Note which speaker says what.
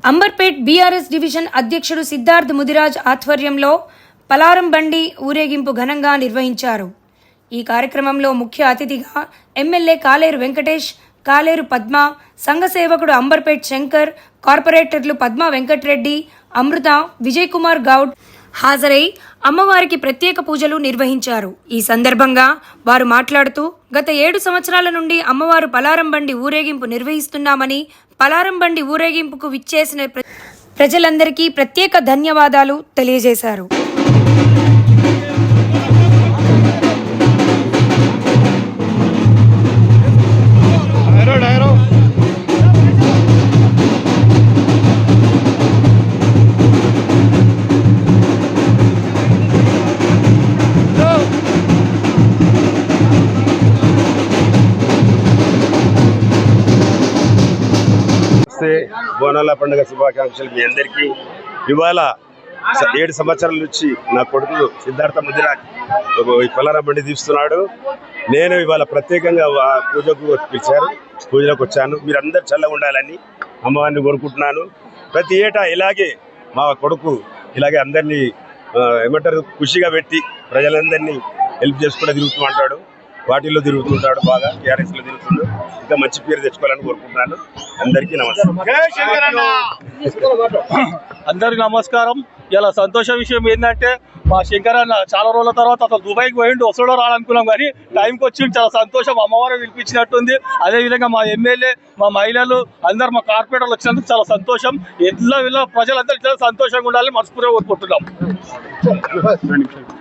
Speaker 1: Amberpet BRS division అధ్యక్షుడు సిద్ధార్థ్ ముదిరాజ్ ఆధ్వర్యంలో పలారం బండి ఊరేగింపు ఘనంగా నిర్వహించారు. ఈ కార్యక్రమంలో ముఖ్య అతిథిగా ఎమ్మెల్యే కాలేరు వెంకటేష్, కాలేరు పద్మ, సంఘ సేవకుడు అంబర్పేట్ శంకర్, కార్పొరేటర్లు పద్మ వెంకటరెడ్డి, అమృత, విజయ్ కుమార్ గౌడ్ హాజరై అమ్మవారికి ప్రత్యేక పూజలు నిర్వహించారు. ఈ సందర్భంగా వారు మాట్లాడుతూ గత 7 సంవత్సరాల నుండి అమ్మవారు పలారం బండి ఊరేగింపు నిర్వహిస్తున్నామని, పలారం బండి ఊరేగింపుకు విచ్చేసిన ప్రజలందరికీ ప్రత్యేక ధన్యవాదాలు తెలియజేశారు.
Speaker 2: బోనాల పండుగ శుభాకాంక్షలు మీ అందరికీ. ఇవాళ 7 సంవత్సరాల నుంచి నా కొడుకు సిద్ధార్థ ముదిరాజ్ పలారం బండి తీస్తున్నాడు. నేను ఇవాళ ప్రత్యేకంగా పూజకు పిలిచారు, పూజలకు వచ్చాను. మీరందరూ చల్లగా ఉండాలని అమ్మవారిని కోరుకుంటున్నాను. ప్రతి ఏటా ఇలాగే మా కొడుకు ఇలాగే అందరినీ ఏమంటారు ఖుషిగా పెట్టి ప్రజలందరినీ హెల్ప్ చేసుకుంటూ తిరుగుతూ ఉంటాడు. వాటిల్లో తిరుగుతుంటాడు, బాగా టీఆర్ఎస్లో తిరుగుతుండు. ఇంకా మంచి పేరు తెచ్చుకోవాలని కోరుకుంటున్నాను. అందరికీ నమస్కారం.
Speaker 3: అందరికి నమస్కారం. ఇలా సంతోష విషయం ఏంటంటే మా శంకర్ అన్న చాలా రోజుల తర్వాత అసలు దుబాయ్కి పోయిండు, వస్తాడో రాడనుకున్నాం కానీ టైంకి వచ్చి చాలా సంతోషం. అమ్మవారు పిలిపించినట్టుంది. అదేవిధంగా మా ఎమ్మెల్యే, మా మహిళలు అందరు, మా కార్పొరేటర్లు వచ్చినందుకు చాలా సంతోషం. ఎట్లా ప్రజలందరూ ఇట్లా సంతోషంగా ఉండాలని మనస్ఫూర్తిగా కోరుకుంటున్నాం.